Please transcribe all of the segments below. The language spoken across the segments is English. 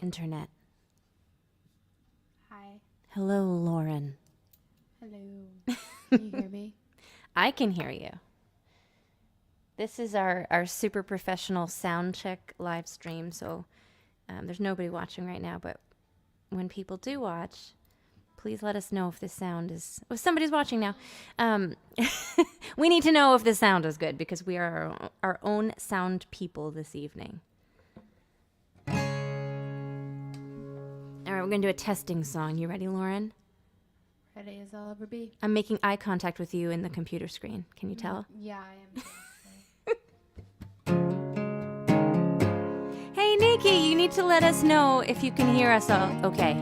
internet. Hi. Hello, Lauren. Hello. Can you hear me? I can hear you. This is our super professional sound check live stream, so there's nobody watching right now, but when people do watch, please let us know if the sound is... Oh, somebody's watching now. We need to know if the sound is good because we are our own sound people this evening. All right, we're going to do a testing song. You ready, Lauren? Ready as I'll ever be. I'm making eye contact with you in the computer screen. Can you tell? Yeah, I am. Hey, Nikki, you need to let us know if you can hear us all. Okay.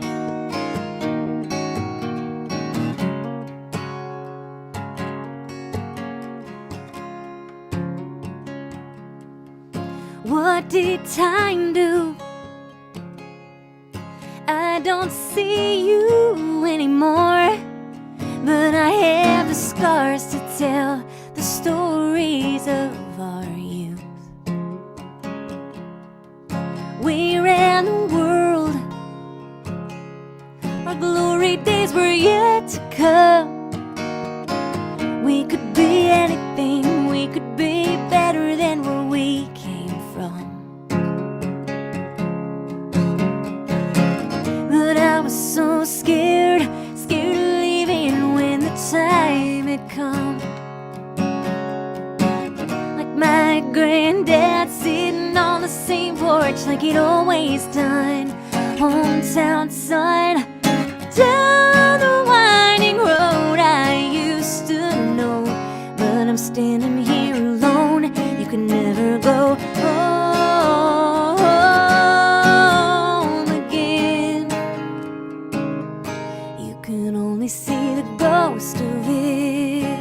What did time do? I don't see you anymore, but I have the scars to tell the stories of our youth. We ran the world, our glory days were yet to come. We could be anything, we could be better than where we came from. But I was so scared of leaving when the time had come. Like my granddad sitting on the same porch like he'd always done. Hometown son, down the winding road I used to know. But I'm standing here alone, you can never go home again. You can only see the ghost of it.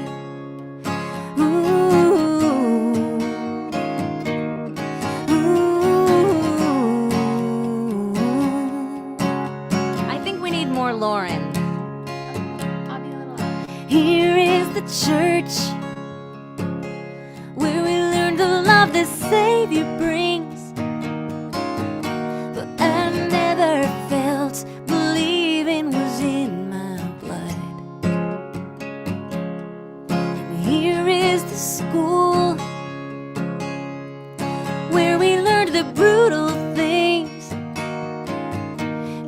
I think we need more Lauren. I'll be a little loud. Here is the church where we learn the love the Savior brings. But I never felt believing was in my blood. And here is the school where we learned the brutal things.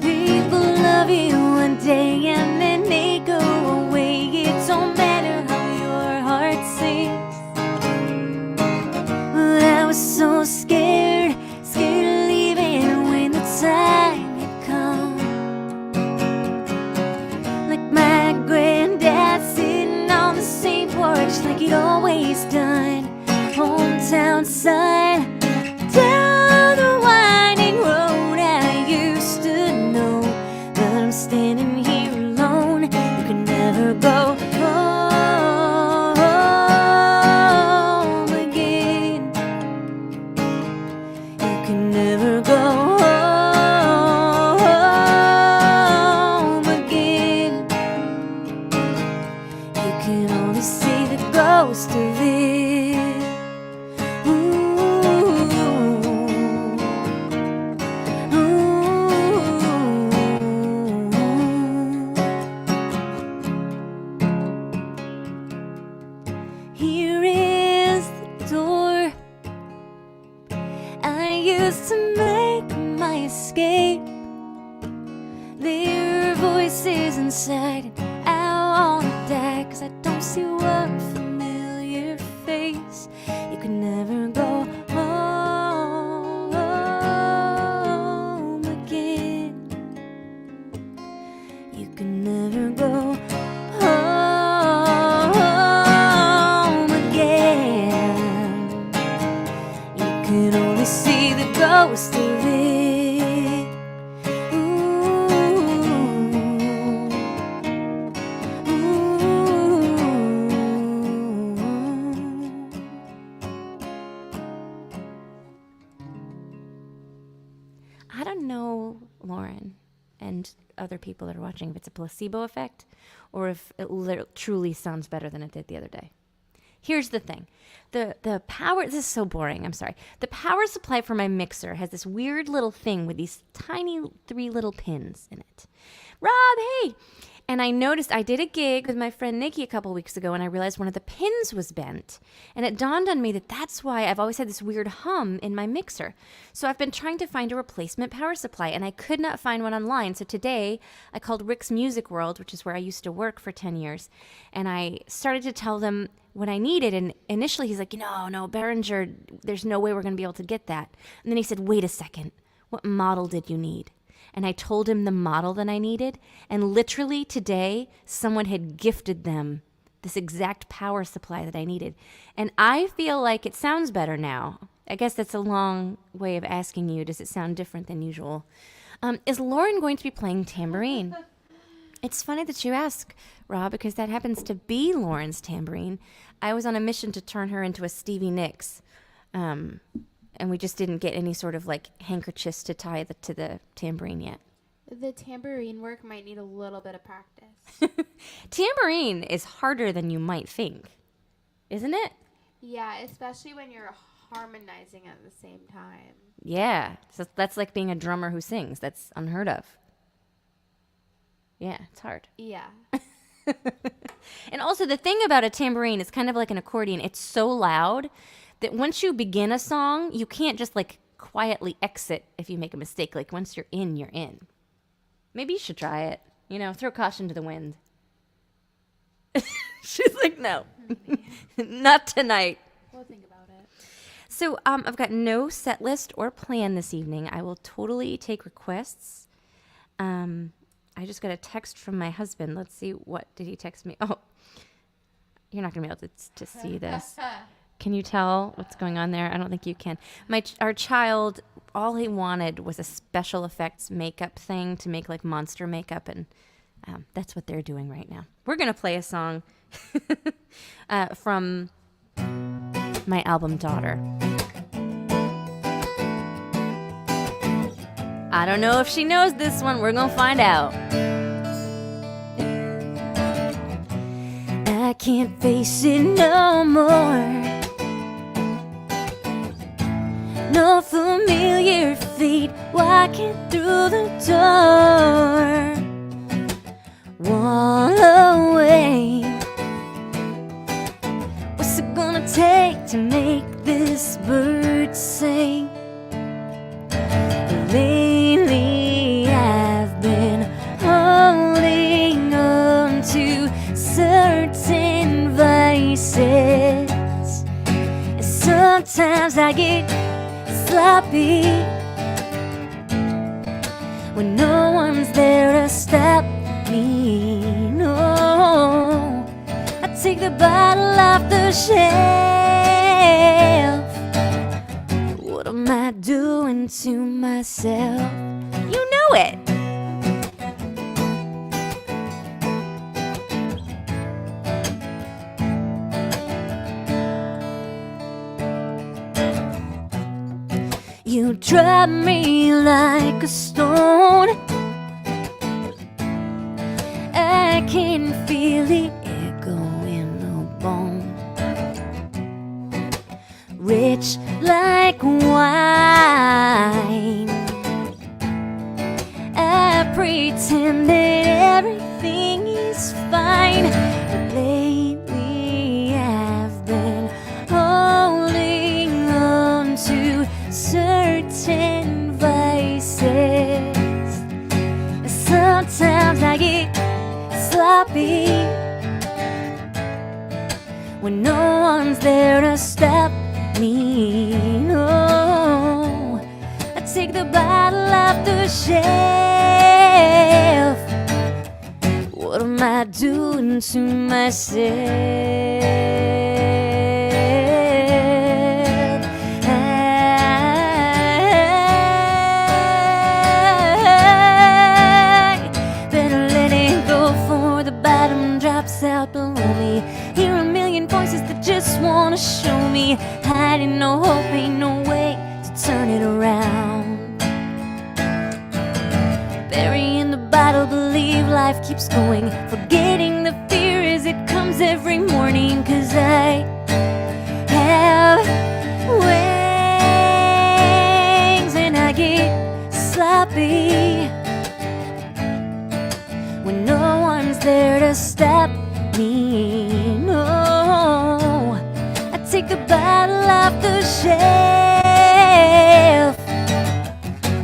People love you one day and then they go away. It don't matter how your heart sings. But I was so scared of leaving when the time had come. Like my granddad sitting on the same porch like he'd always done. Hometown son, down the winding road I used to know. But I'm standing here alone, you can never go home again. You can never go home again. You can only see the ghost of it. Here is the door I used to make my escape. There are voices inside and I wanna die, 'cause I don't see one familiar face. You can never go home again. You can never go home again. You can only see the ghost of it. I don't know, Lauren, and other people that are watching, if it's a placebo effect or if it truly sounds better than it did the other day. Here's the thing. The power, this is so boring, I'm sorry. The power supply for my mixer has this weird little thing with these tiny 3 little pins in it. Rob, hey! And I noticed I did a gig with my friend Nikki a couple weeks ago, and I realized one of the pins was bent. And it dawned on me that that's why I've always had this weird hum in my mixer. So I've been trying to find a replacement power supply, and I could not find one online. So today I called Rick's Music World, which is where I used to work for 10 years, and I started to tell them what I needed. And initially he's like, no, Behringer, there's no way we're going to be able to get that. And then he said, wait a second, what model did you need? And I told him the model that I needed. And literally today, someone had gifted them this exact power supply that I needed. And I feel like it sounds better now. I guess that's a long way of asking you, does it sound different than usual? Is Lauren going to be playing tambourine? It's funny that you ask, Rob, because that happens to be Lauren's tambourine. I was on a mission to turn her into a Stevie Nicks. And we just didn't get any sort of like handkerchiefs to tie to the tambourine yet. The tambourine work might need a little bit of practice. Tambourine is harder than you might think, isn't it? Yeah, especially when you're harmonizing at the same time. Yeah, so that's like being a drummer who sings. That's unheard of. Yeah, it's hard. Yeah. And also the thing about a tambourine is kind of like an accordion. It's so loud that once you begin a song, you can't just like quietly exit if you make a mistake. Like once you're in, you're in. Maybe you should try it. Throw caution to the wind. She's like, no, not tonight. We'll think about it. So I've got no set list or plan this evening. I will totally take requests. I just got a text from my husband. Let's see, what did he text me? Oh, you're not going to be able to see this. Can you tell what's going on there? I don't think you can. Our child, all he wanted was a special effects makeup thing to make like monster makeup, and that's what they're doing right now. We're going to play a song from my album Daughter. I don't know if she knows this one. We're going to find out. I can't face it no more. No familiar feet walking through the door. Walk away. What's it gonna take to make this bird sing? Lately I've been holding on to certain vices. And sometimes I get sloppy when no one's there to stop me. No, I take the bottle off the shelf. What am I doing to myself? You know it. You drop me like a stone. I can feel it echo in the bone. Rich like wine, I pretend that everything is fine. But lately I've been holding on to certain vices. Sometimes I get sloppy when no one's there to stop me. No, I take the bottle off the shelf. What am I doing to myself? Out below me, hear a million voices that just wanna show me hiding no hope, ain't no way to turn it around. Burying the bottle, believe life keeps going, forgetting the fear as it comes every morning. 'Cause I happy when no one's there to stop me. No, I take a bottle off the shelf.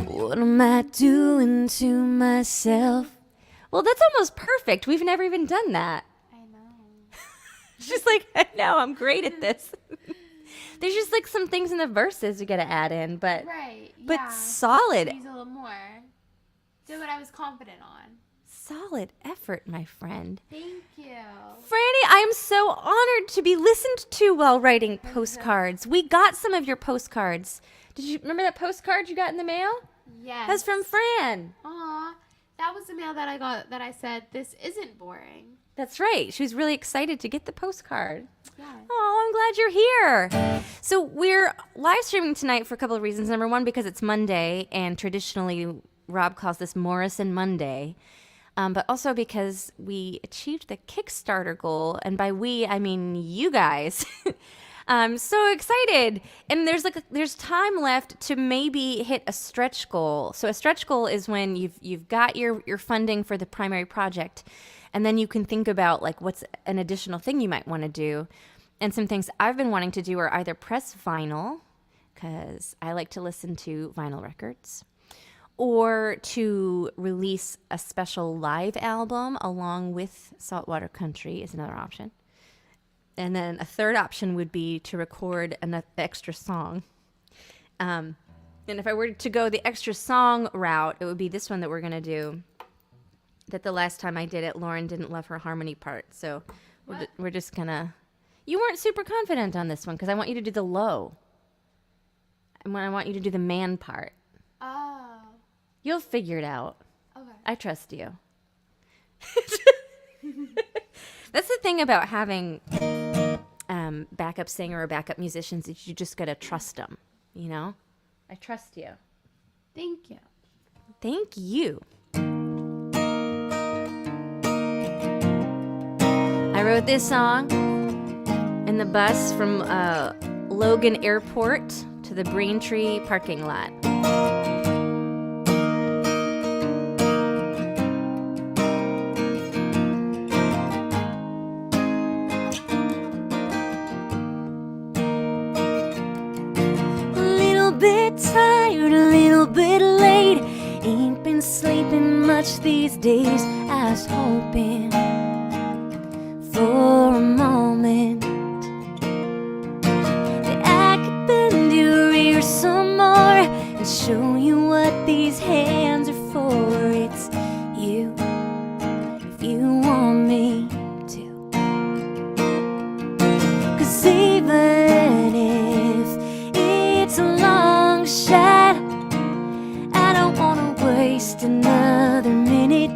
What am I doing to myself? Well, that's almost perfect. We've never even done that. I know. She's like, I know, I'm great at this. There's just like some things in the verses we gotta add in, but Right. but Yeah. solid, Use a little more. Did what I was confident on. solid effort, my friend. Thank you. Franny, I am so honored to be listened to while writing postcards. We got some of your postcards. Did you remember that postcard you got in the mail? Yes. That's from Fran. Aw. That was the mail that I got that I said, this isn't boring. That's right. She was really excited to get the postcard. Yeah. Oh, I'm glad you're here. So we're live streaming tonight for a couple of reasons. Number one, because it's Monday, and traditionally Rob calls this Morrison Monday. But also because we achieved the Kickstarter goal, and by we, I mean you guys. I'm so excited. And there's time left to maybe hit a stretch goal. So a stretch goal is when you've got your funding for the primary project, and then you can think about like what's an additional thing you might want to do. And some things I've been wanting to do are either press vinyl, because I like to listen to vinyl records, or to release a special live album along with Saltwater Country is another option. And then a third option would be to record an extra song. And if I were to go the extra song route, it would be this one that we're going to do. That the last time I did it, Lauren didn't love her harmony part. So we're just going to... You weren't super confident on this one because I want you to do the low. And I want you to do the man part. Oh. You'll figure it out. Okay. I trust you. That's the thing about having backup singer or backup musicians is you just got to trust them, you know? I trust you. Thank you. Thank you. I wrote this song in the bus from Logan Airport to the Braintree parking lot. Tired, a little bit late. Ain't been sleeping much these days. I was hoping for a moment that I could bend your ear some more and show you what these hands are for. It's you, if you want me to. 'Cause even if it's a long shot, I don't wanna waste another minute.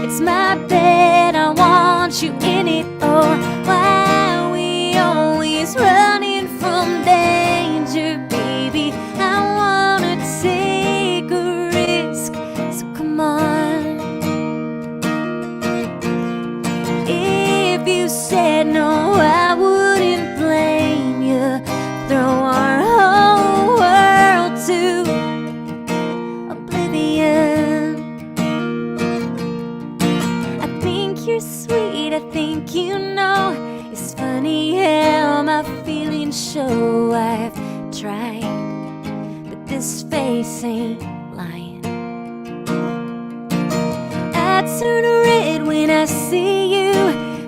It's my bed, I want you in it. Oh, why are we always running from danger, baby? I wanna take a risk, so come on. If you said no, I wouldn't blame you. Throw our whole world to oblivion. I think you're sweet, I think you know. It's funny how my feelings show. I've tried, but this face ain't lying. I turn red when I see you,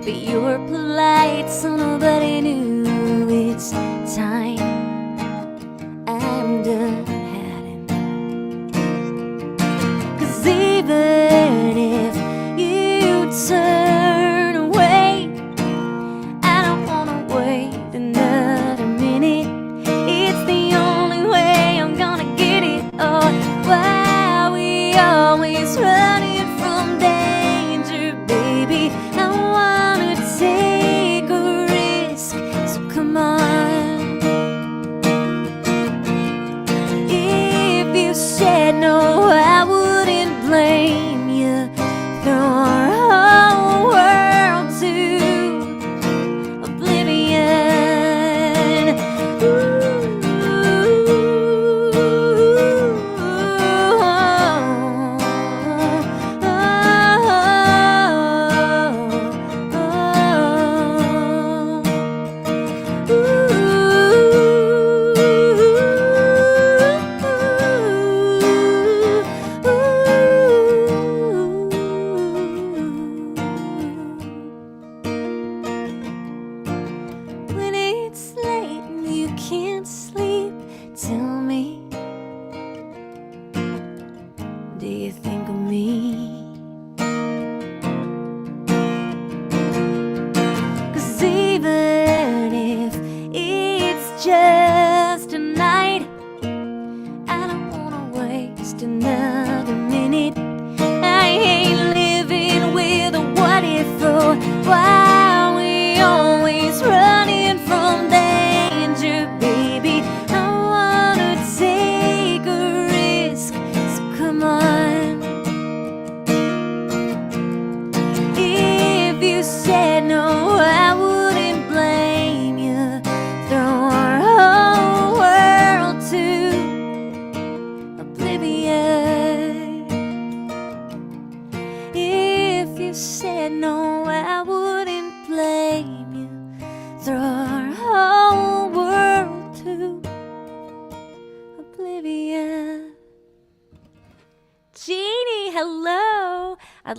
but you're polite, so nobody knew. It's time, I'm done hiding. 'Cause even if you turn away, I don't wanna wait another minute. It's the only way I'm gonna get it. Oh, why are we always running from danger, baby? I wanna take a risk.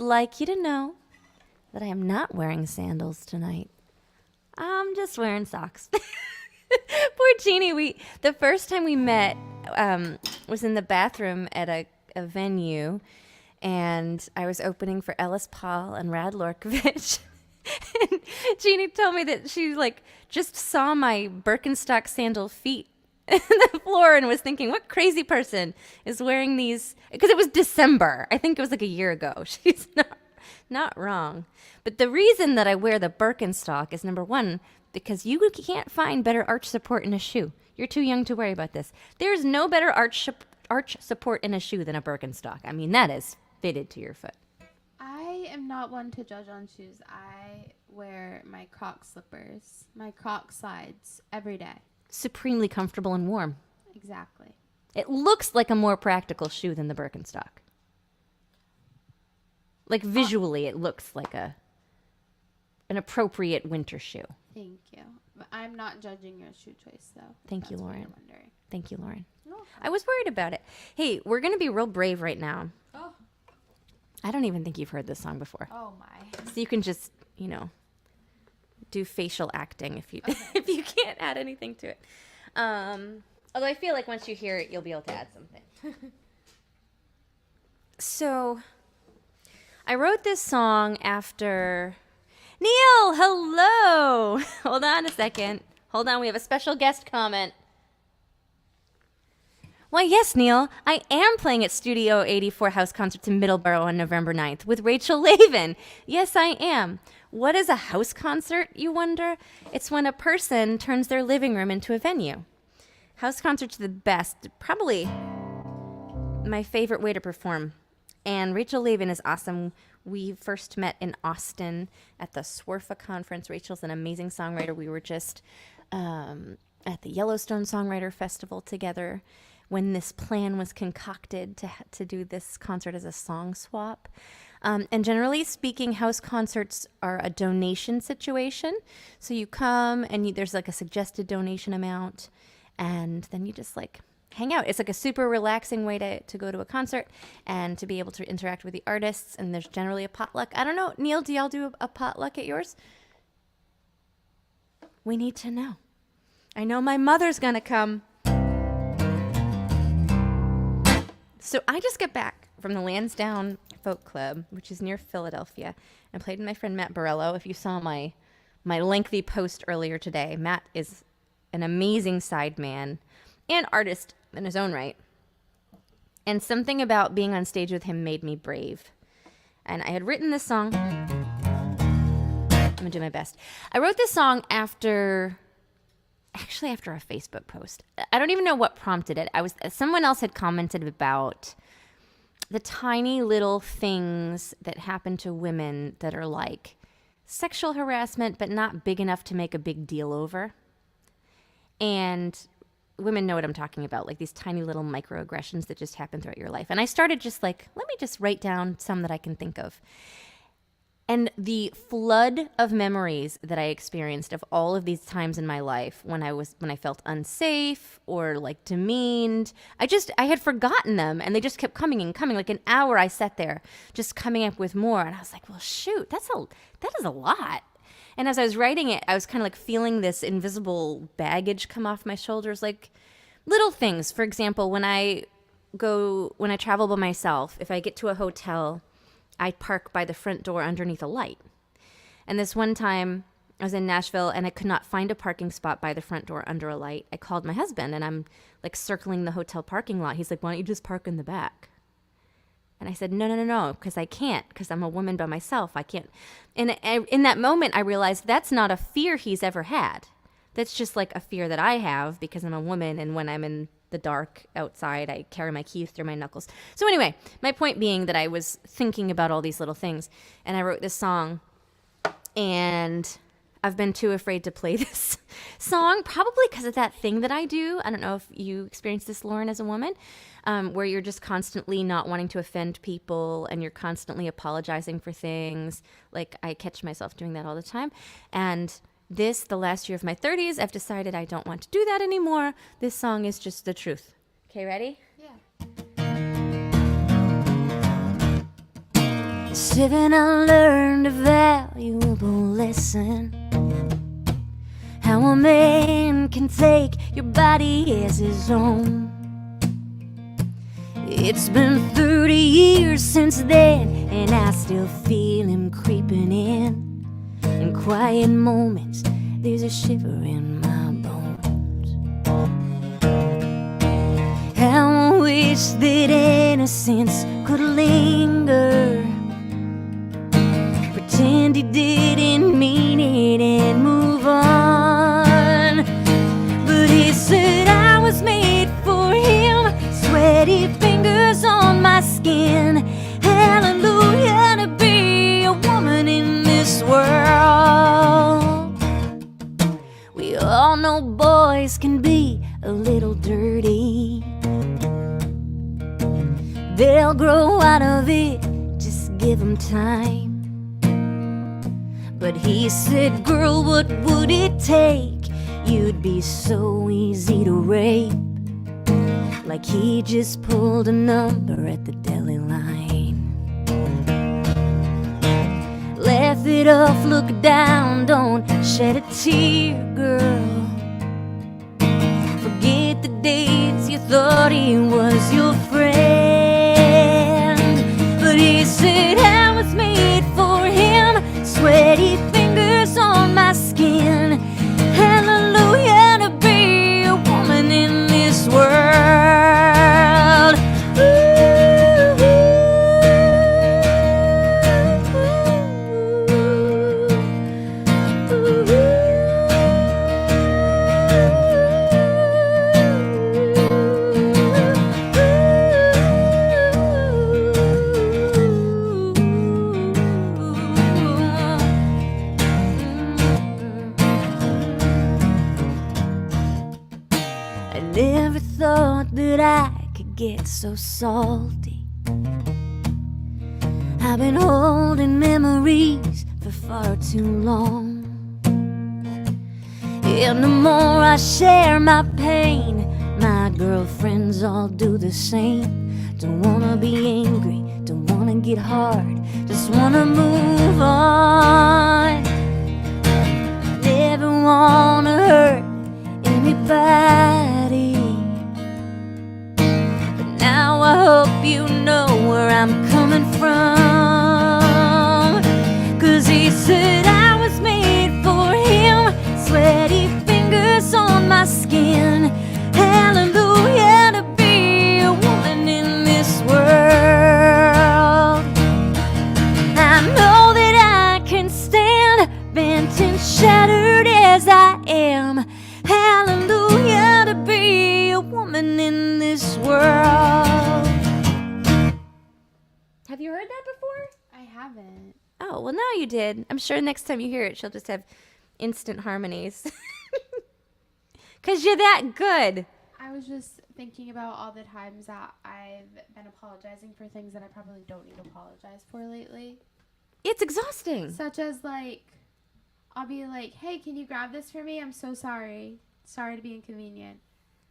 like you to know that I am not wearing sandals tonight. I'm just wearing socks. Poor Jeannie. The first time we met was in the bathroom at a venue, and I was opening for Ellis Paul and Rad Lorkovich. And Jeannie told me that she just saw my Birkenstock sandal feet on the floor and was thinking, what crazy person is wearing these? Because it was December. I think it was like a year ago. She's not wrong. But the reason that I wear the Birkenstock is, number one, because you can't find better arch support in a shoe. You're too young to worry about this. There's no better arch support in a shoe than a Birkenstock. I mean, that is fitted to your foot. I am not one to judge on shoes. I wear my Croc slippers, my Croc slides every day. Supremely comfortable and warm. Exactly. It looks like a more practical shoe than the Birkenstock. Like visually, it looks like an appropriate winter shoe. Thank you. But I'm not judging your shoe choice, though. Thank you, That's what Lauren. you're wondering. Thank you, Lauren. No. I was worried about it. Hey, we're going to be real brave right now. Oh. I don't even think you've heard this song before. Oh my. So you can just, do facial acting if you if you can't add anything to it. Although I feel like once you hear it, you'll be able to add something. So I wrote this song after... Neil, hello! Hold on a second. Hold on, we have a special guest comment. Why, yes, Neil, I am playing at Studio 84 House Concerts in Middleborough on November 9th with Rachel Lavin. Yes, I am. What is a house concert, you wonder? It's when a person turns their living room into a venue. House concerts are the best, probably my favorite way to perform. And Rachel Lavin is awesome. We first met in Austin at the SWRFA conference. Rachel's an amazing songwriter. We were just at the Yellowstone Songwriter Festival together when this plan was concocted to do this concert as a song swap. And generally speaking, house concerts are a donation situation. So you come and there's like a suggested donation amount, and then you just hang out. It's like a super relaxing way to go to a concert and to be able to interact with the artists. And there's generally a potluck. I don't know, Neil, do y'all do a potluck at yours? We need to know. I know my mother's gonna come. So I just got back from the Lansdowne Folk Club, which is near Philadelphia. I played with my friend Matt Borello. If you saw my lengthy post earlier today, Matt is an amazing sideman and artist in his own right. And something about being on stage with him made me brave. And I had written this song. I'm gonna do my best. I wrote this song after a Facebook post. I don't even know what prompted it. Someone else had commented about the tiny little things that happen to women that are like sexual harassment, but not big enough to make a big deal over. And women know what I'm talking about, like these tiny little microaggressions that just happen throughout your life. And I started just let me just write down some that I can think of. And the flood of memories that I experienced of all of these times in my life when I felt unsafe or demeaned, I had forgotten them, and they just kept coming and coming. Like an hour I sat there just coming up with more, and I was like, well, shoot, that is a lot. And as I was writing it, I was kind of feeling this invisible baggage come off my shoulders, like little things. For example, when I travel by myself, if I get to a hotel, I park by the front door underneath a light. And this one time, I was in Nashville and I could not find a parking spot by the front door under a light. I called my husband and I'm circling the hotel parking lot. He's like, why don't you just park in the back? And I said, no, because I can't, because I'm a woman by myself. I can't. And in that moment, I realized that's not a fear he's ever had. That's just a fear that I have because I'm a woman, and when I'm in the dark outside, I carry my keys through my knuckles. So anyway, my point being that I was thinking about all these little things, and I wrote this song, and I've been too afraid to play this song, probably because of that thing that I do. I don't know if you experienced this, Lauren, as a woman, where you're just constantly not wanting to offend people, and you're constantly apologizing for things. I catch myself doing that all the time. And the last year of my 30s, I've decided I don't want to do that anymore. This song is just the truth. Okay, ready? Yeah. 7, I learned a valuable lesson. How a man can take your body as his own. It's been 30 years since then, and I still feel him creeping in. In quiet moments, there's a shiver in my bones. How I wish that innocence could linger. Pretend he didn't mean it and move on. But he said I was made for him. Sweaty fingers on my skin. Hallelujah, to be a woman in this world. We all know boys can be a little dirty. They'll grow out of it, just give them time. But he said, girl, what would it take? You'd be so easy to rape. Like he just pulled a number at the deli line. Laugh it off, look down, don't shed a tear, girl. Forget the days you thought he was your friend. But he said I was made for him. Sweaty fingers on my skin. Hallelujah, to be a woman in this world. I never thought that I could get so salty. I've been holding memories for far too long. And the more I share my pain, my girlfriends all do the same. Don't wanna be angry, don't wanna get hard, just wanna move on. Never wanna hurt anybody. But now I hope you know where I'm coming from. 'Cause he said I was made for him. Sweaty fingers on my skin. Hallelujah, to be a woman in this world. I know that I can stand, bent and shattered as I am. Hallelujah, to be a woman in this world. Have you heard that before? I haven't. Oh, well, now you did. I'm sure next time you hear it, she'll just have instant harmonies. 'Cause you're that good. I was just thinking about all the times that I've been apologizing for things that I probably don't need to apologize for lately. It's exhausting. Such as, like, I'll be like, hey, can you grab this for me? I'm so sorry. Sorry to be inconvenient.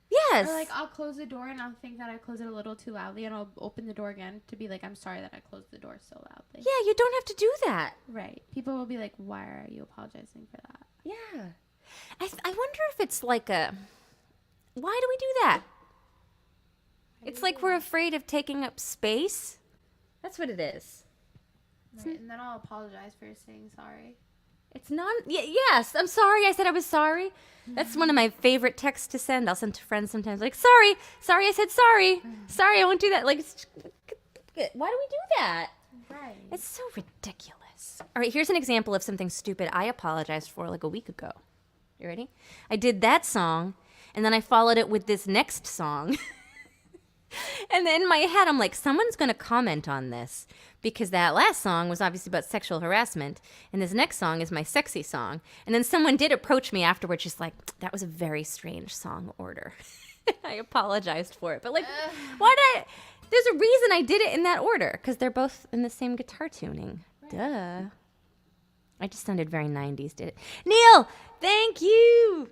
Yes. Or, like, I'll close the door and I'll think that I closed it a little too loudly, and I'll open the door again to be like, I'm sorry that I closed the door so loudly. Yeah, you don't have to do that. Right. People will be like, why are you apologizing for that? Yeah. I wonder if it's like a... Why do we do that? It's like we're afraid of taking up space. That's what it is. Right. And then I'll apologize for saying sorry. It's not... yes, I'm sorry. I said I was sorry. That's one of my favorite texts to send. I'll send to friends sometimes. Like, sorry, I said sorry. Sorry, I won't do that. Like, why do we do that? Right. It's so ridiculous. All right, here's an example of something stupid I apologized for like a week ago. You ready? I did that song, and then I followed it with this next song. And then in my head, I'm like, someone's going to comment on this because that last song was obviously about sexual harassment, and this next song is my sexy song. And then someone did approach me afterwards, just like, that was a very strange song order. I apologized for it. But like, why did I... There's a reason I did it in that order, because they're both in the same guitar tuning. Right. Duh. I just sounded very 90s, did it? Neil, thank you.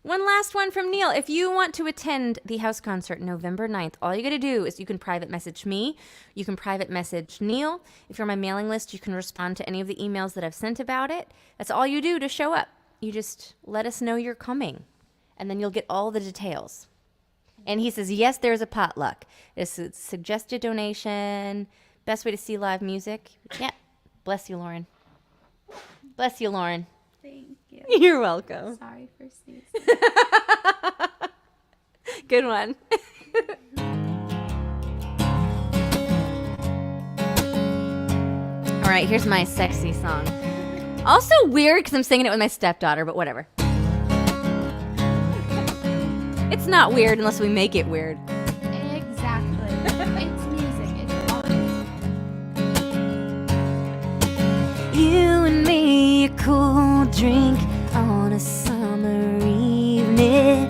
One last one from Neil. If you want to attend the house concert November 9th, all you got to do is you can private message me. You can private message Neil. If you're on my mailing list, you can respond to any of the emails that I've sent about it. That's all you do to show up. You just let us know you're coming, and then you'll get all the details. And he says, yes, there's a potluck. It's a suggested donation. Best way to see live music. Yeah. Bless you, Lauren. Bless you, Lauren. Thank you. You're welcome. Sorry for sneezing. Good one. All right, here's my sexy song. Also weird because I'm singing it with my stepdaughter, but whatever. It's not weird unless we make it weird. Exactly. It's music. It's all music. You and me, a cool drink on a summer evening.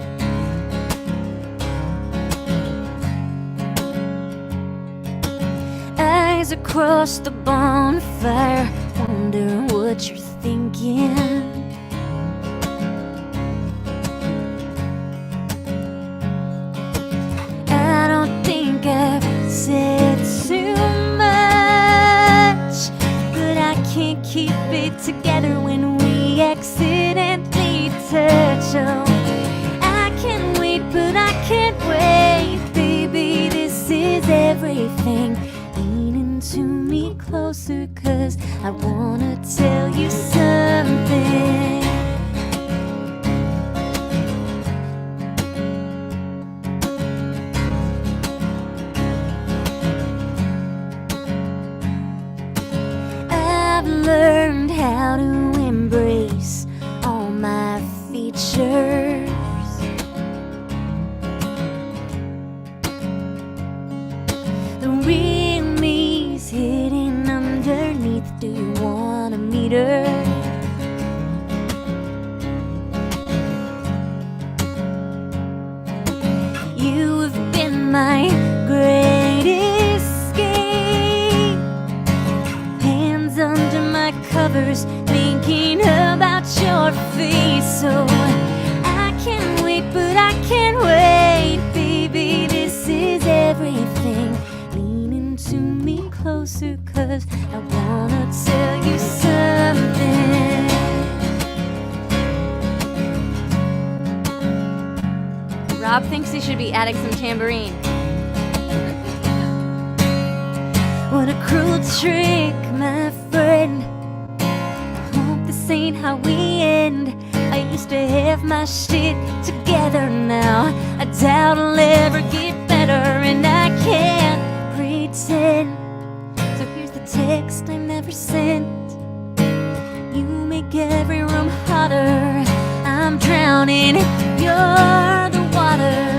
Eyes across the bonfire, wonder what you're thinking. I don't think I've said too much, but I can't keep it together when we accidentally touch. Oh, I can wait, but I can't wait, baby. This is everything. Lean into me closer, 'cause I wanna tell you something. I've learned how to embrace all my features. The real me's hidden underneath. Do you wanna meet her? You have been my greatest escape. Hands under my covers, thinking about your face. So I can't wait, but I can't wait, baby. This is everything. Lean into me closer, 'cause I wanna tell you something. Rob thinks he should be adding some tambourine. What a cruel trick, my friend. Hope this ain't how we end. I used to have my shit together now. I doubt I'll ever get better, and I can't pretend. So here's the text I never sent. You make every room hotter. I'm drowning, you're the water.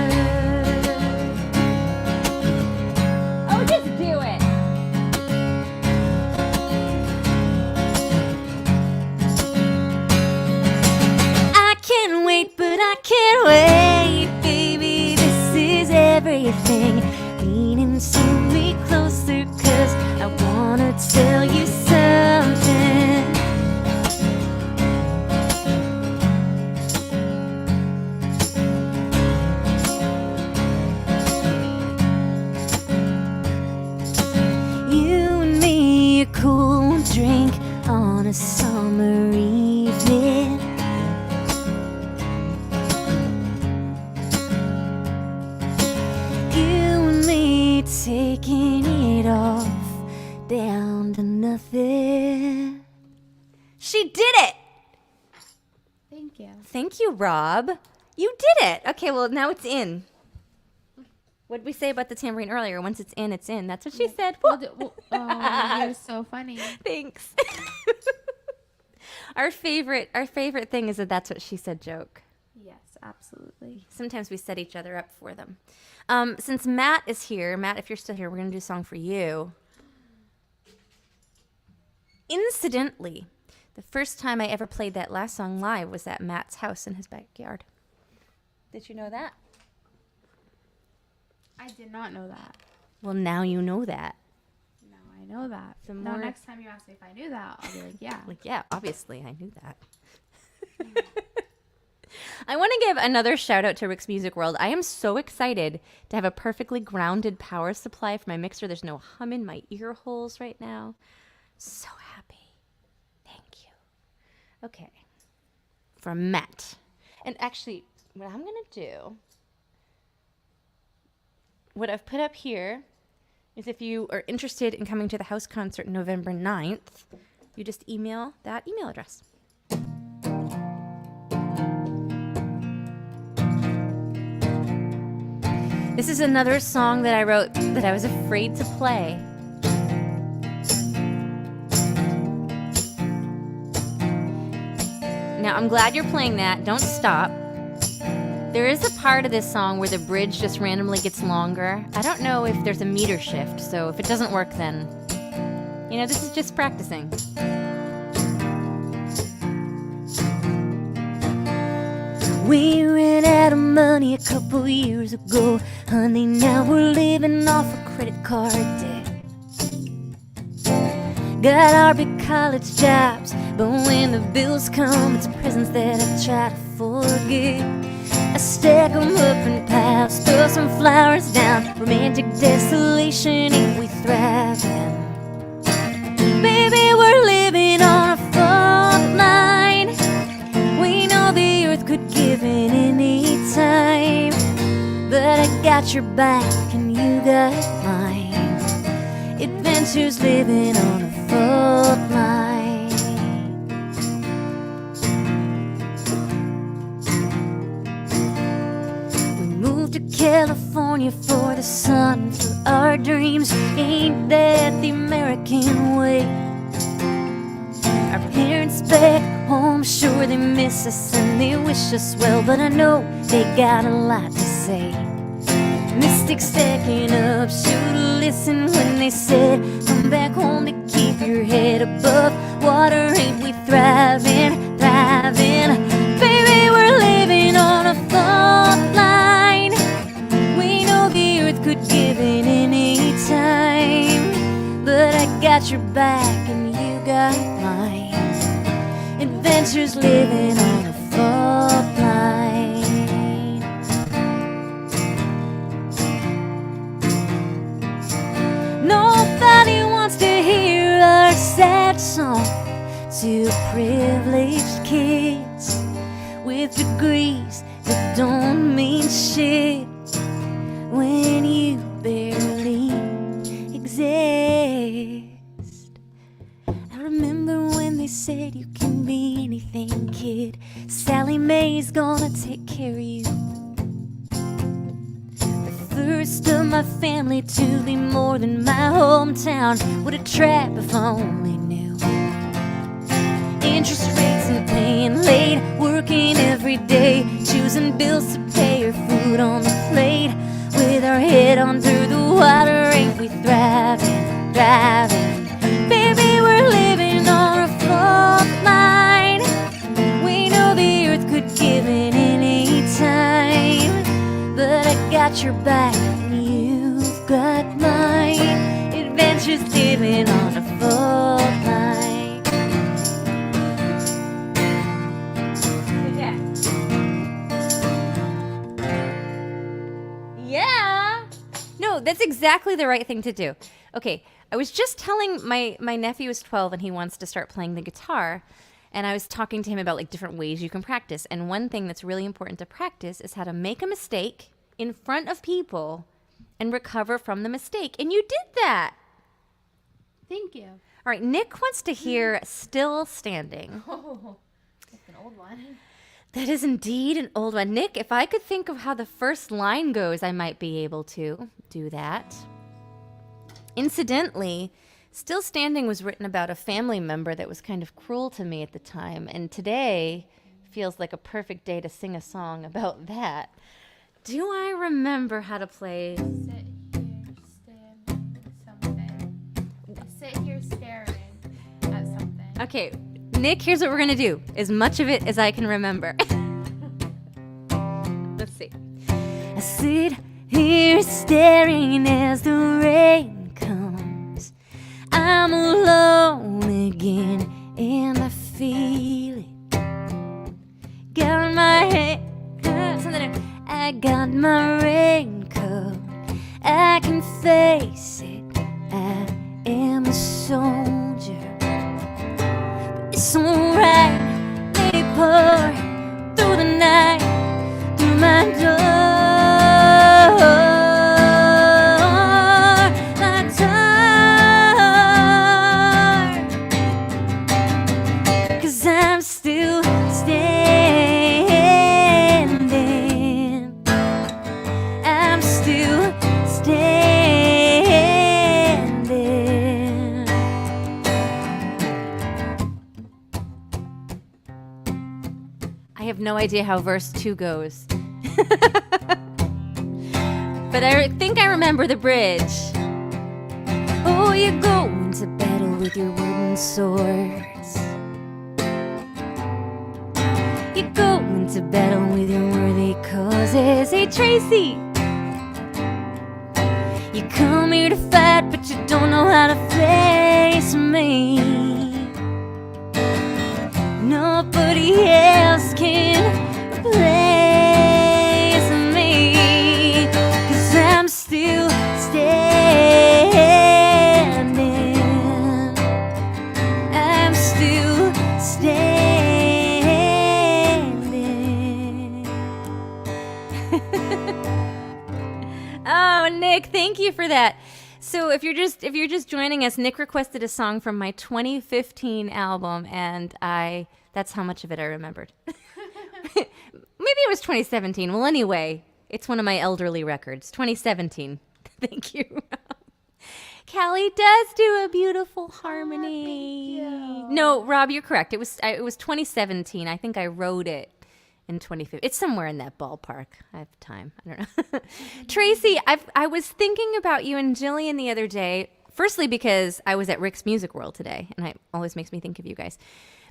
Oh, just do it. I can't wait, but I can't wait, baby. This is everything. Lean into me closer, 'cause I wanna tell you something. You and me, a cool drink on a summer evening. You and me taking it off down to nothing. She did it! Thank you. Thank you, Rob. You did it. Okay, well, now it's in. What did we say about the tambourine earlier? Once it's in, it's in. That's what she said. Oh, you're so funny. Thanks. Our favorite thing is a "that's what she said" joke. Yes, absolutely. Sometimes we set each other up for them. Since Matt is here, Matt, if you're still here, we're going to do a song for you. Incidentally, the first time I ever played that last song live was at Matt's house in his backyard. Did you know that? I did not know that. Well, now you know that. Now I know that. The Now, more- next time you ask me if I knew that, I'll be like, yeah. Like, yeah, obviously, I knew that. I want to give another shout out to Rick's Music World. I am so excited to have a perfectly grounded power supply for my mixer. There's no hum in my ear holes right now. So happy. Thank you. Okay. From Matt. And actually, what I'm going to do, what I've put up here is if you are interested in coming to the house concert November 9th, you just email that email address. This is another song that I wrote that I was afraid to play. Now, I'm glad you're playing that. Don't stop. There is a part of this song where the bridge just randomly gets longer. I don't know if there's a meter shift, so if it doesn't work, then, this is just practicing. We ran out of money a couple years ago, honey, now we're living off a credit card debt. Got our big college jobs, but when the bills come, it's presents that I try to forget. I stack them up in piles, throw some flowers down, romantic desolation, ain't we thriving? Baby, we're living on a fault line. We know the earth could give in any time, but I got your back and you got mine. Adventures living on a fault line. We moved to California for the sun, for our dreams. Ain't that the American way? Our parents back home, sure they miss us and they wish us well, but I know they got a lot to say. Mystics stacking up, should've listened when they said, come back home to keep your head above water. Ain't we thriving, thriving? Baby, we're living on a fault line. We know the earth could give in any time, but I got your back and you got mine. Adventures living on a fault line. Nobody wants to hear our sad song. Two privileged kids with degrees that don't mean shit when you barely exist. I remember when they said you can be anything, kid. Sally Mae's gonna take care of you. First of my family to be more than my hometown. What a trap if I only knew. Interest rates and paying late, working every day, choosing bills to pay or food on the plate. With our head under the water, ain't we thriving, thriving? Baby, we're living on a fault line. We know the earth could give in any time, but I got your back and you've got mine. Adventures living on a fault line. Yeah. No, that's exactly the right thing to do. Okay, I was just telling my nephew is 12 and he wants to start playing the guitar. And I was talking to him about like different ways you can practice. And one thing that's really important to practice is how to make a mistake in front of people and recover from the mistake. And you did that. Thank you. All right, Nick wants to hear Still Standing. Oh, that's an old one. That is indeed an old one. Nick, if I could think of how the first line goes, I might be able to do that. Incidentally, Still Standing was written about a family member that was kind of cruel to me at the time, and today feels like a perfect day to sing a song about that. Do I remember how to play? Sit here, staring something. Sit here staring at something. Okay, Nick, here's what we're gonna do. As much of it as I can remember. Let's see. I sit here staring as the rain comes. I'm alone again and I feel it. Got my head I got my raincoat, I can face it, I am a soldier. But it's alright, let it pour through the night, through my door, my door. 'Cause I'm still standing, I'm still standing. I have no idea how verse 2 goes. But I think I remember the bridge. Oh, you go into battle with your wooden swords. You go into battle with your worthy causes. Hey, Tracy! You come here to fight, but you don't know how to face me. Nobody else can replace me. 'Cause I'm still standing, I'm still standing. Oh, Nick, thank you for that. So if you're just joining us, Nick requested a song from my 2015 album, and that's how much of it I remembered. Maybe it was 2017. Well, anyway, it's one of my elderly records. 2017. Thank you. Callie does do a beautiful harmony. Thank you. No, Rob, you're correct. It was 2017. I think I wrote it in 2015. It's somewhere in that ballpark. I have time. I don't know. Tracy, I was thinking about you and Jillian the other day. Firstly, because I was at Rick's Music World today, and it always makes me think of you guys.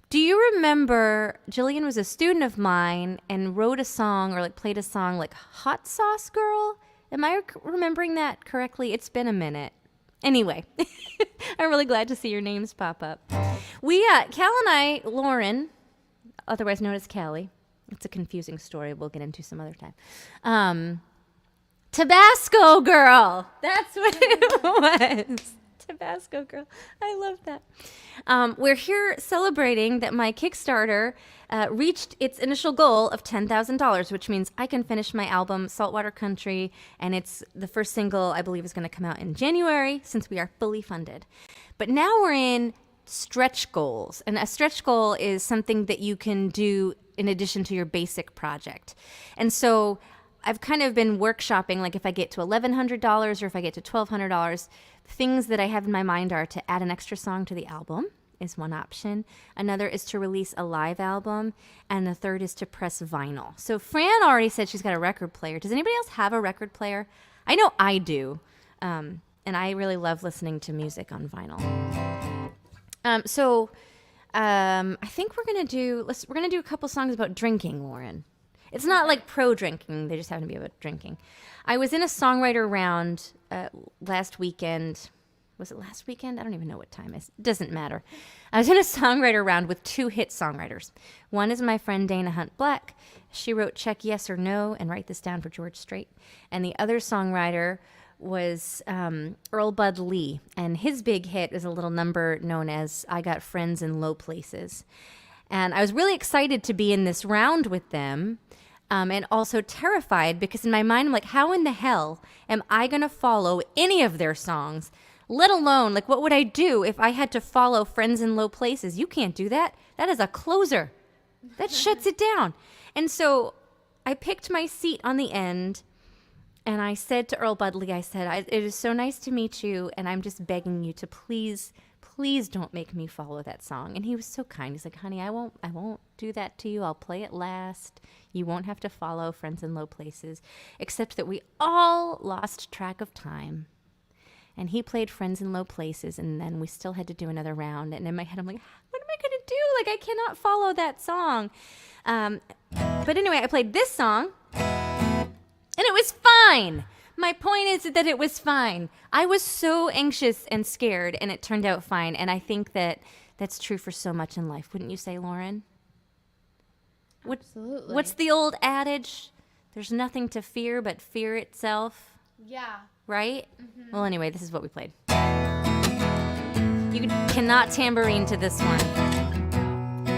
Do you remember Jillian was a student of mine and wrote a song or like played a song like Hot Sauce Girl? Am I remembering that correctly? It's been a minute. Anyway, I'm really glad to see your names pop up. Cal and I, Lauren, otherwise known as Callie, it's a confusing story we'll get into some other time. Tabasco Girl. That's what it was. Tabasco Girl. I love that. We're here celebrating that my Kickstarter reached its initial goal of $10,000, which means I can finish my album, Saltwater Country, and it's the first single I believe is going to come out in January since we are fully funded. But now we're in stretch goals, and a stretch goal is something that you can do in addition to your basic project. And so I've kind of been workshopping, like if I get to $1,100 or if I get to $1,200, things that I have in my mind are to add an extra song to the album is one option. Another is to release a live album. And the third is to press vinyl. So Fran already said she's got a record player. Does anybody else have a record player? I know I do. And I really love listening to music on vinyl. I think we're gonna do a couple songs about drinking, Lauren. It's not like pro drinking; they just happen to be about drinking. I was in a songwriter round last weekend. Was it last weekend? I don't even know what time it is. It doesn't matter. I was in a songwriter round with 2 hit songwriters. One is my friend Dana Hunt Black. She wrote "Check Yes or No" and "Write This Down" for George Strait. And the other songwriter was Earl Bud Lee, and his big hit is a little number known as "I Got Friends in Low Places." And I was really excited to be in this round with them, and also terrified because in my mind I'm like, how in the hell am I going to follow any of their songs, let alone like what would I do if I had to follow "Friends in Low Places"? You can't do that. That is a closer. That shuts it down. And so I picked my seat on the end. And I said to Earl Budley, I said, it is so nice to meet you, and I'm just begging you to please don't make me follow that song. And he was so kind. He's like, honey, I won't do that to you. I'll play it last. You won't have to follow "Friends in Low Places," except that we all lost track of time. And he played "Friends in Low Places," and then we still had to do another round. And in my head, I'm like, what am I going to do? Like, I cannot follow that song. But anyway, I played this song. And it was fine. My point is that it was fine. I was so anxious and scared, and it turned out fine. And I think that that's true for so much in life. Wouldn't you say, Lauren? Absolutely. What's the old adage? There's nothing to fear but fear itself, Yeah. right? Well, anyway, this is what we played. You cannot tambourine to this one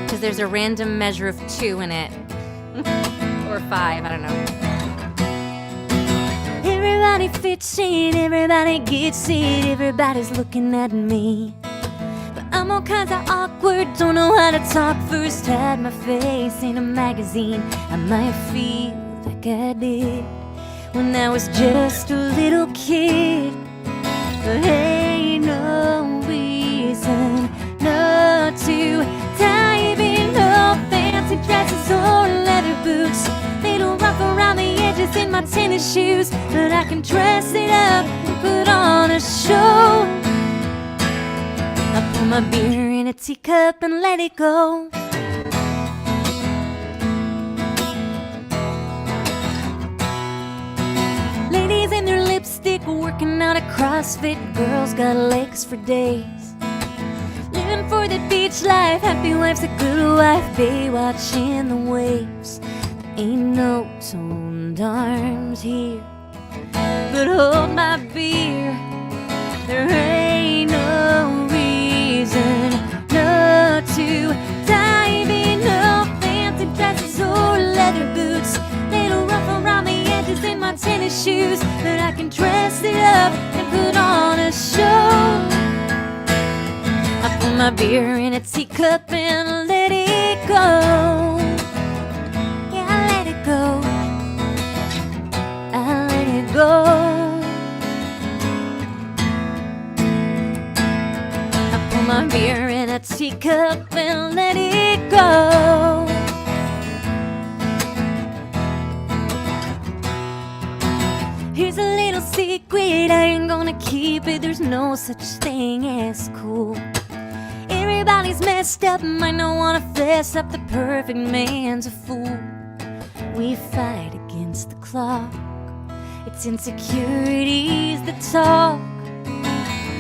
because there's a random measure of 2 in it. Or 5, I don't know. Everybody fits in, everybody gets it, everybody's looking at me. But I'm all kinds of awkward, don't know how to talk first. Had my face in a magazine, I might feel like I did when I was just a little kid. But ain't no reason not to dive in. No fancy dresses or leather boots, little rough around the edges in my tennis shoes, but I can dress it up and put on a show. I pour my beer in a teacup and let it go. Ladies in their lipstick working out at CrossFit, girls got legs for days. Living for the beach life, happy wife's a good wife, Baywatch in the waves. There ain't no toned arms here, but hold my beer. There ain't no reason not to dive in. No fancy dresses or leather boots, little rough around the edges in my tennis shoes, but I can dress it up and put on a show. I put my beer in a teacup and let it go. Yeah, I let it go. I let it go. I put my beer in a teacup and let it go. Here's a little secret, I ain't gonna keep it. There's no such thing as cool. Everybody's messed up, might not wanna fess up. The perfect man's a fool. We fight against the clock, it's insecurities that talk.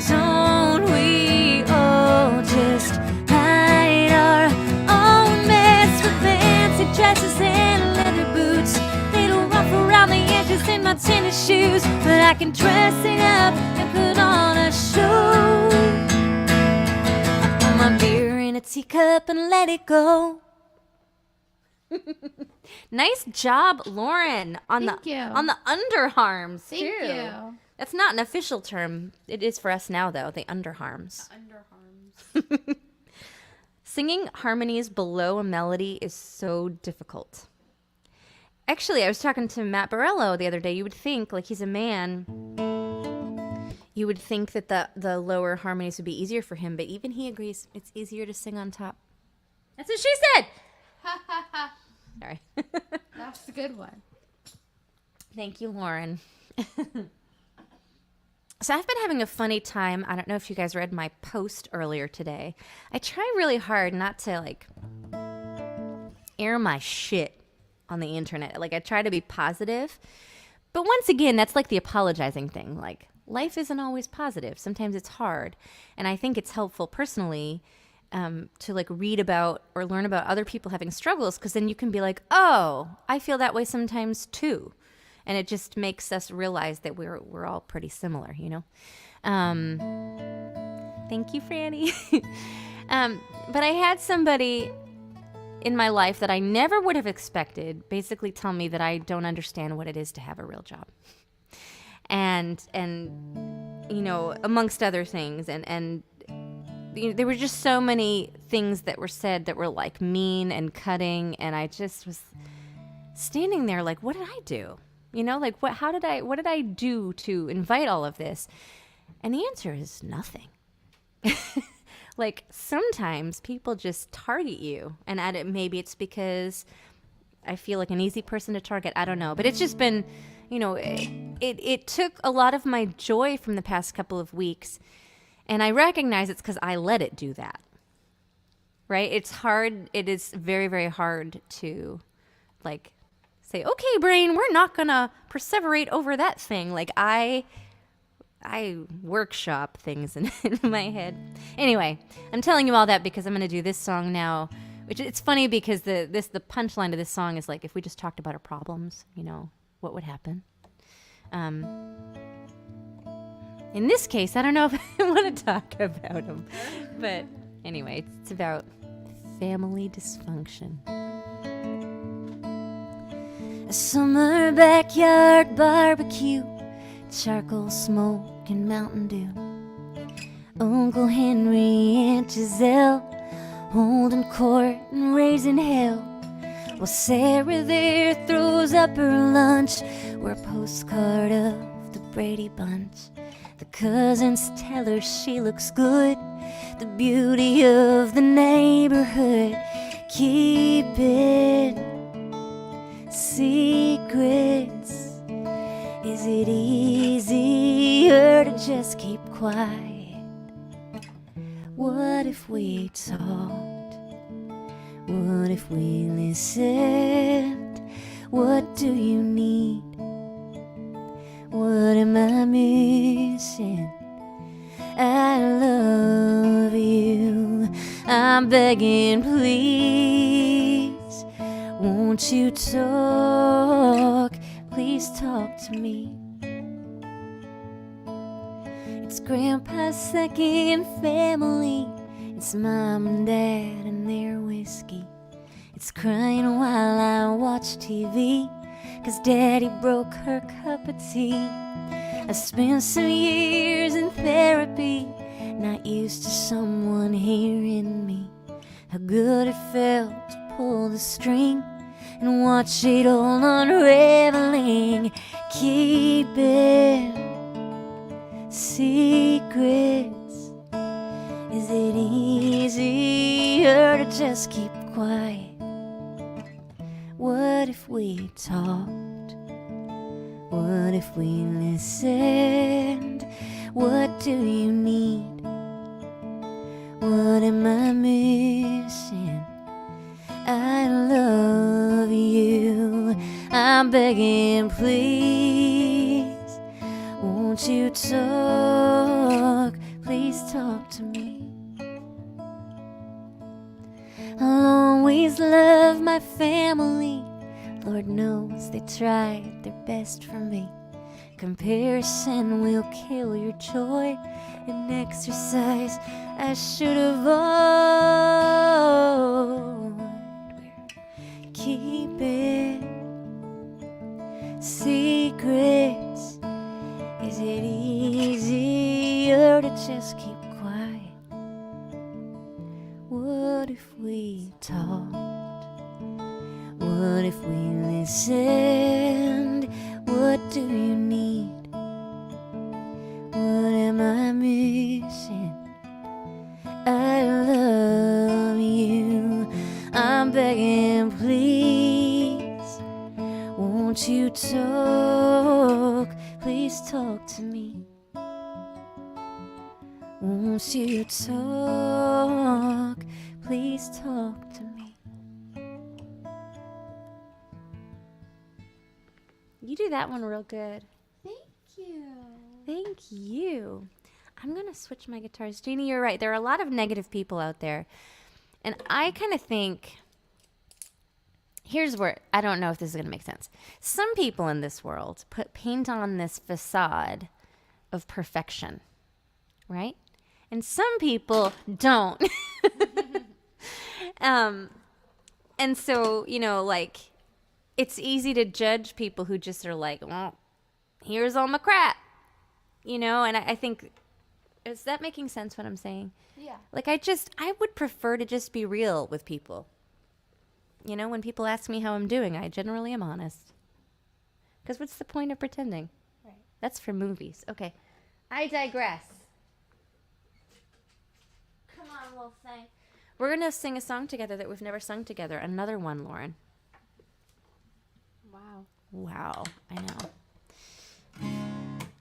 Don't we all just hide our own mess with fancy dresses and leather boots, little rough around the edges in my tennis shoes, but I can dress it up and put on a show. I put my beer in a teacup and let it go. Nice job, Lauren, on Thank you. on the underarms Thank too. you. That's not an official term. It is for us now, though. The underarms. Underarms. Singing harmonies below a melody is so difficult. Actually, I was talking to Matt Borello the other day. You would think, like, he's a man, you would think that the lower harmonies would be easier for him, but even he agrees it's easier to sing on top. That's what she said. Sorry. That's a good one. Thank you, Lauren. So I've been having a funny time. I don't know if you guys read my post earlier today. I try really hard not to, like, air my shit on the internet. Like, I try to be positive. But once again, that's like the apologizing thing. Like, life isn't always positive. Sometimes it's hard. And I think it's helpful personally to, like, read about or learn about other people having struggles, because then you can be like, oh, I feel that way sometimes too. And it just makes us realize that we're all pretty similar, you know? Thank you, Franny. But I had somebody in my life that I never would have expected basically tell me that I don't understand what it is to have a real job. And you know, amongst other things. And you know, there were just so many things that were said that were, like, mean and cutting. And I just was standing there like, what did I do? You know, like, what did I do to invite all of this? And the answer is nothing. Like, sometimes people just target you, and maybe it's because I feel like an easy person to target. I don't know, but it's just been, you know, it took a lot of my joy from the past couple of weeks, and I recognize it's because I let it do that. Right? It's hard. It is very, very hard to, like, say, okay, brain, we're not gonna perseverate over that thing. Like, I workshop things in my head. Anyway, I'm telling you all that because I'm gonna do this song now Which it's funny because the punchline of this song is like, if we just talked about our problems, you know, what would happen? In this case, I don't know if I want to talk about them, but anyway, it's about family dysfunction. A summer backyard barbecue, charcoal smoke and Mountain Dew. Uncle Henry and Giselle holding court and raising hell, while Sarah there throws up her lunch. We're a postcard of the Brady Bunch. The cousins tell her she looks good, the beauty of the neighborhood. Keep it secrets. Is it easier to just keep quiet? What if we talked? What if we listened? What do you need? What am I missing? I love you. I'm begging, please. Won't you talk? Please talk to me. It's Grandpa's second family. It's Mom and Dad and their whiskey. It's crying while I watch TV, 'cause Daddy broke her cup of tea. I spent some years in therapy, not used to someone hearing me. How good it felt to pull the string and watch it all unraveling. Keep it secrets. Is it easier to just keep quiet? What if we talked? What if we listened? What do you need? What am I missing? I love you. I'm begging, please. Won't you talk? Please talk to me. I'll always love my family. Lord knows they tried their best for me. Comparison will kill your joy. An exercise I should avoid. Keep it secrets. Is it easier to just keep quiet? What if we talked? What if we listened? What do you need? What am I missing? I love you. I'm begging, please. Won't you talk? Please talk to me. Won't you talk? Please talk to me. You do that one real good. Thank you. Thank you. I'm going to switch my guitars. Jeannie, you're right. There are a lot of negative people out there. And I kind of think, here's where, I don't know if this is going to make sense. Some people in this world paint on this facade of perfection, right? And some people don't. And so, you know, like, it's easy to judge people who just are like, well, here's all my crap, you know? And I think, is that making sense what I'm saying? Yeah. Like, I would prefer to just be real with people. You know, when people ask me how I'm doing, I generally am honest. Because what's the point of pretending? Right. That's for movies. Okay. I digress. Come on, we'll sing. We're going to sing a song together that we've never sung together. Another one, Lauren. Wow. Wow, I know.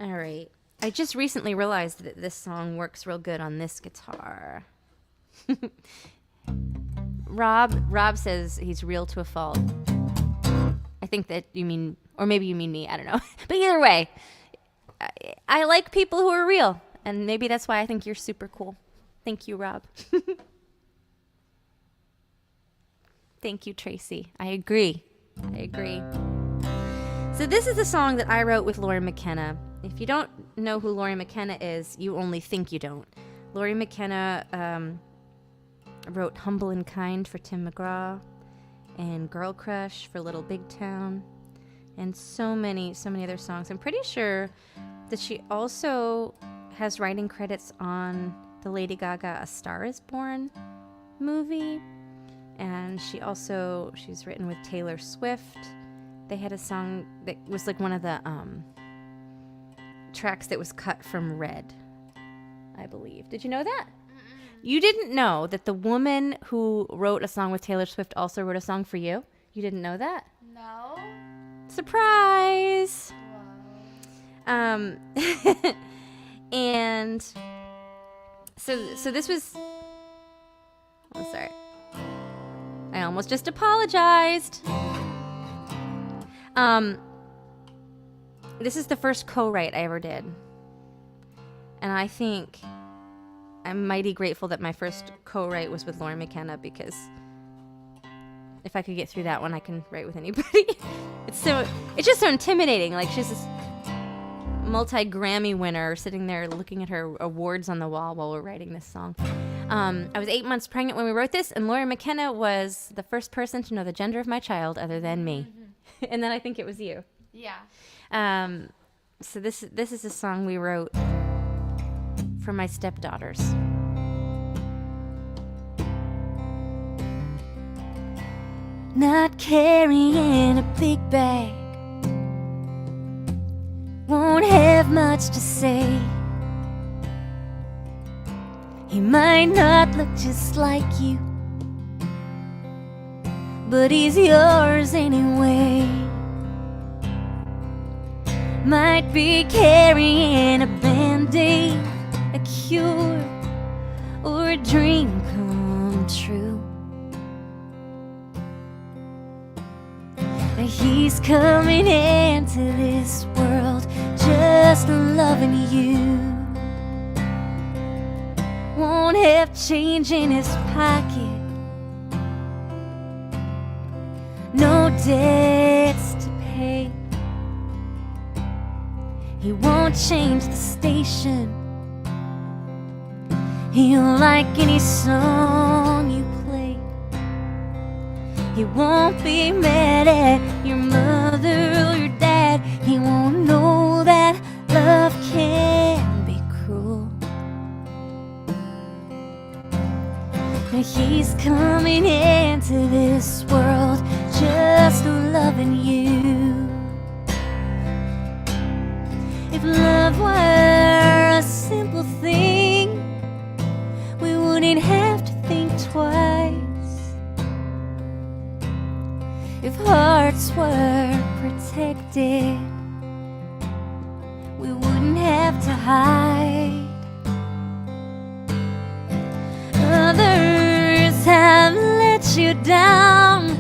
All right. I just recently realized that this song works real good on this guitar. Rob says he's real to a fault. I think that you mean, or maybe you mean me, I don't know. But either way, I like people who are real, and maybe that's why I think you're super cool. Thank you, Rob. Thank you, Tracy. I agree. So this is a song that I wrote with Lori McKenna. If you don't know who Lori McKenna is, you only think you don't. Lori McKenna wrote Humble and Kind for Tim McGraw and Girl Crush for Little Big Town and so many other songs. I'm pretty sure that she also has writing credits on the Lady Gaga A Star Is Born movie. And she's written with Taylor Swift. They had a song that was like one of the tracks that was cut from Red, I believe. Did you know that? You didn't know that the woman who wrote a song with Taylor Swift also wrote a song for you? You didn't know that? No. Surprise! Wow. And so this was... Oh, sorry. I almost just apologized. This is the first co-write I ever did. And I think I'm mighty grateful that my first co-write was with Lauren McKenna, because if I could get through that one, I can write with anybody. It's just so intimidating. Like, she's this multi-Grammy winner sitting there looking at her awards on the wall while we're writing this song. I was 8 months pregnant when we wrote this, and Lauren McKenna was the first person to know the gender of my child other than me. Mm-hmm. And then I think it was you. Yeah. So this is a song we wrote for my stepdaughters. Not carrying a big bag, won't have much to say. He might not look just like you, but he's yours anyway. Might be carrying a band-aid, a cure, or a dream come true. But he's coming into this world just loving you. Won't have change in his pocket, no debts to pay. He won't change the station, he'll like any song you play. He won't be mad at your mother or your dad. He won't know that love can be cruel. He's coming into this world just loving you. If love were a simple thing, we wouldn't have to think twice. If hearts were protected, we wouldn't have to hide. Others have let you down,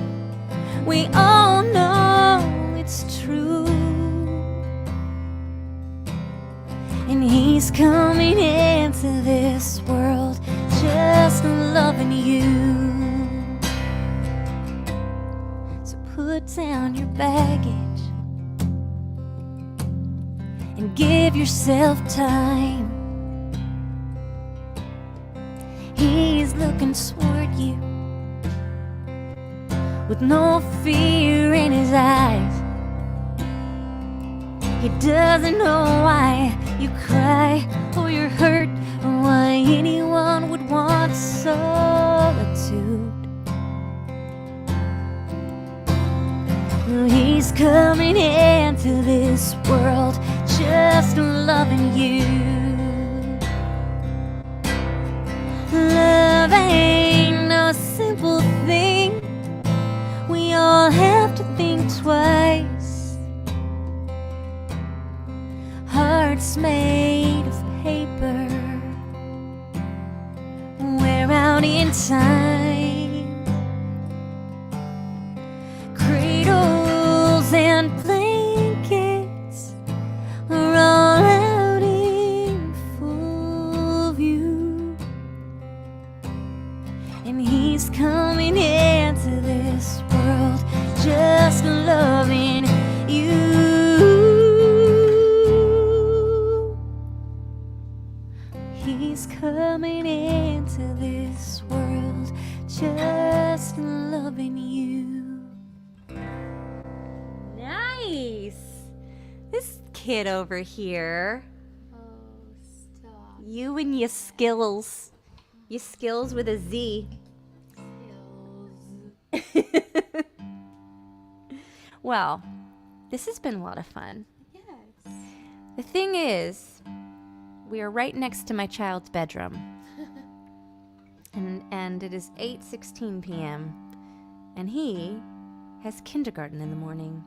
we all know it's true. And he's coming into this world just loving you. So put down your baggage and give yourself time. He's looking toward you with no fear in his eyes. He doesn't know why you cry or you're hurt, or why anyone would want solitude. Well, he's coming into this world just loving you. Love ain't no simple thing, we all have to think twice. Hearts made of paper wear out in time. Cradles and blankets are all out in full view. And he's coming into this loving you. He's coming into this world just loving you. Nice. This kid over here. Oh, stop. You and your skills. Your skills with a Z. Skills. Well, this has been a lot of fun. Yes. The thing is, we are right next to my child's bedroom. And it is 8:16 p.m. And he has kindergarten in the morning,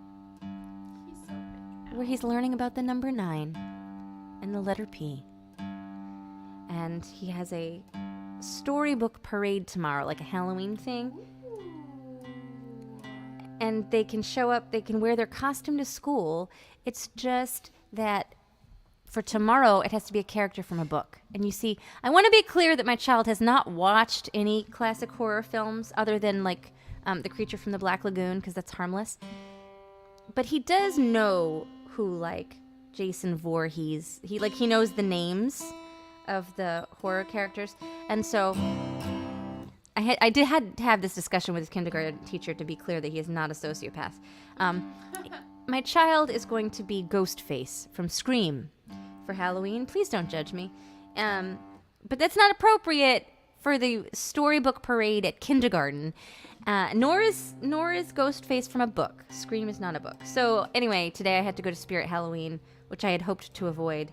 He's so big. where he's learning about the number 9 and the letter P. And he has a storybook parade tomorrow, like a Halloween thing. And they can show up, they can wear their costume to school. It's just that for tomorrow, it has to be a character from a book. And you see, I want to be clear that my child has not watched any classic horror films other than like The Creature from the Black Lagoon, because that's harmless. But he does know who, like, Jason Voorhees, he knows the names of the horror characters. And so I did had to have this discussion with his kindergarten teacher to be clear that he is not a sociopath. My child is going to be Ghostface from Scream for Halloween. Please don't judge me. But that's not appropriate for the storybook parade at kindergarten. Nor is Ghostface from a book. Scream is not a book. So anyway, today I had to go to Spirit Halloween, which I had hoped to avoid.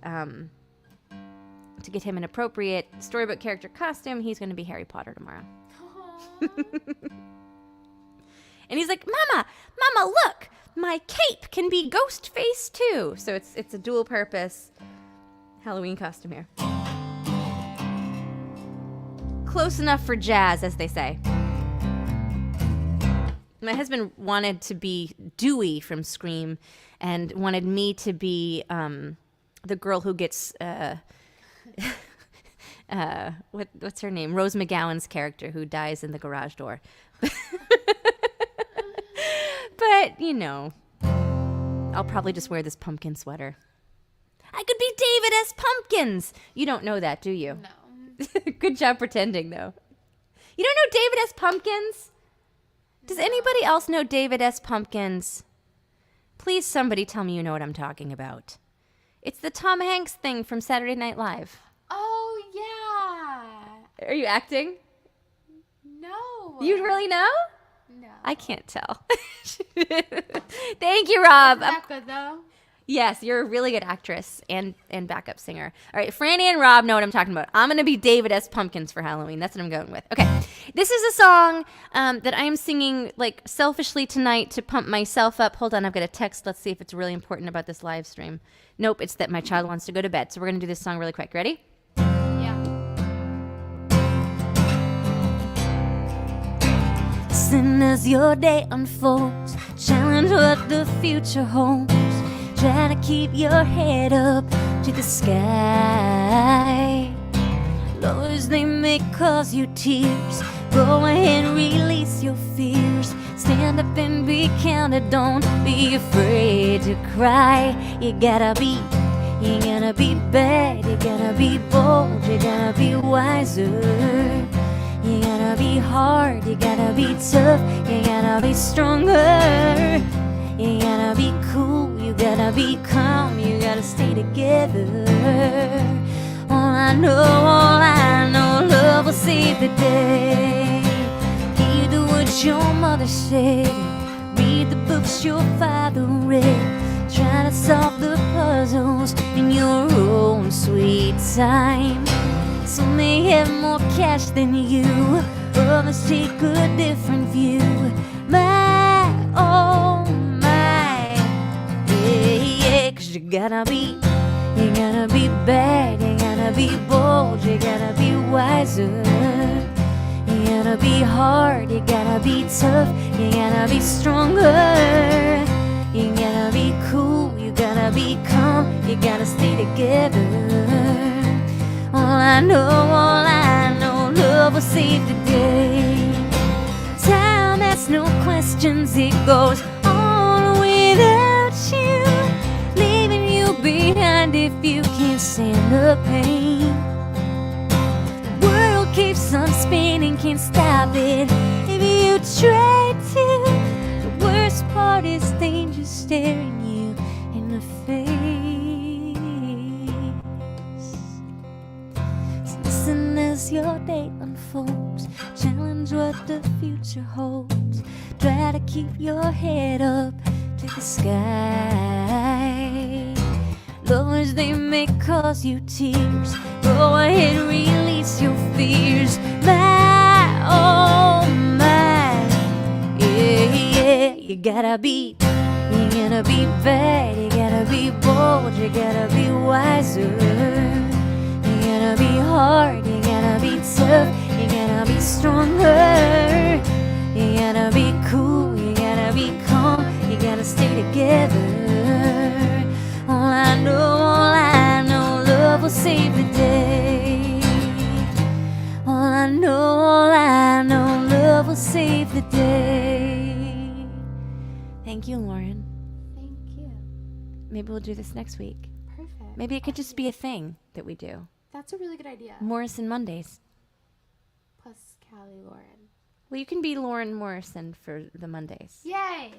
To get him an appropriate storybook character costume, he's going to be Harry Potter tomorrow. And he's like, Mama, look, my cape can be Ghostface too. So it's a dual purpose Halloween costume here. Close enough for jazz, as they say. My husband wanted to be Dewey from Scream and wanted me to be the girl who gets what's her name? Rose McGowan's character who dies in the garage door. But, you know, I'll probably just wear this pumpkin sweater. I could be David S. Pumpkins. You don't know that, do you? No. Good job pretending, though. You don't know David S. Pumpkins? Does anybody else know David S. Pumpkins? Please, somebody tell me you know what I'm talking about. It's the Tom Hanks thing from Saturday Night Live. Oh, yeah. Are you acting? No. You really know? No. I can't tell. Thank you, Rob. Isn't that good, though? Yes, you're a really good actress and backup singer. All right, Franny and Rob know what I'm talking about. I'm going to be David S. Pumpkins for Halloween. That's what I'm going with. Okay, this is a song that I am singing like selfishly tonight to pump myself up. Hold on, I've got a text. Let's see if it's really important about this live stream. Nope, it's that my child wants to go to bed. So we're going to do this song really quick. Ready? Yeah. Listen as your day unfolds, challenge what the future holds. Try to keep your head up to the sky. Lures they may cause you tears. Go ahead, release your fears. Stand up and be counted. Don't be afraid to cry. You gotta be bad. You gotta be bold. You gotta be wiser. You gotta be hard, you gotta be tough, you gotta be stronger. You gotta be cool, you gotta be calm, you gotta stay together. All I know, love will save the day. You do what your mother said, read the books your father read. Try to solve the puzzles in your own sweet time. Some may have more cash than you, others take a different view. My, oh my, yeah, 'cause you gotta be bad, you gotta be bold, you gotta be wiser. You gotta be hard, you gotta be tough, you gotta be stronger. You gotta be cool, you gotta be calm, you gotta stay together. All I know, love will save the day. Time asks no questions, it goes on behind if you can't stand the pain. The world keeps on spinning, can't stop it if you try to. The worst part is danger staring you in the face. So listen as your day unfolds, challenge what the future holds. Try to keep your head up to the sky. Lovers, they may cause you tears. Go ahead, release your fears. My, oh my, yeah, yeah. You gotta be bad, you gotta be bold, you gotta be wiser. You gotta be hard, you gotta be tough, you gotta be stronger. You gotta be cool, you gotta be calm, you gotta stay together. All I know, love will save the day. All I know, love will save the day. Thank you, Lauren. Thank you. Maybe we'll do this next week. Perfect. Maybe it could just be a thing that we do. That's a really good idea. Morrison Mondays. Plus Callie Lauren. Well, you can be Lauren Morrison for the Mondays. Yay!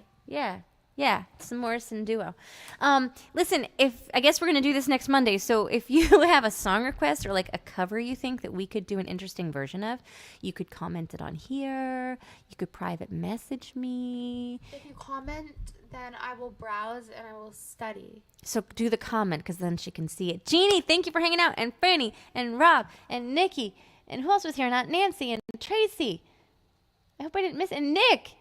Yeah, it's a Morrison duo. Listen, I guess we're gonna do this next Monday. So if you have a song request or like a cover you think that we could do an interesting version of, you could comment it on here. You could private message me. If you comment, then I will browse and I will study. So do the comment because then she can see it. Jeannie, thank you for hanging out, and Franny, and Rob, and Nikki, and who else was here? Not Nancy and Tracy. I hope I didn't miss it. And Nick.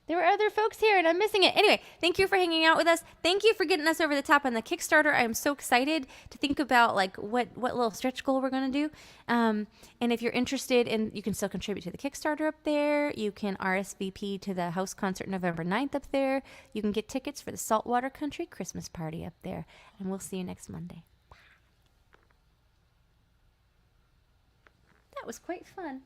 There were other folks here and I'm missing it. Anyway, thank you for hanging out with us. Thank you for getting us over the top on the Kickstarter. I'm so excited to think about like what little stretch goal we're going to do. And if you're interested, you can still contribute to the Kickstarter up there. You can RSVP to the house concert November 9th up there. You can get tickets for the Saltwater Country Christmas party up there. And we'll see you next Monday. Bye. That was quite fun.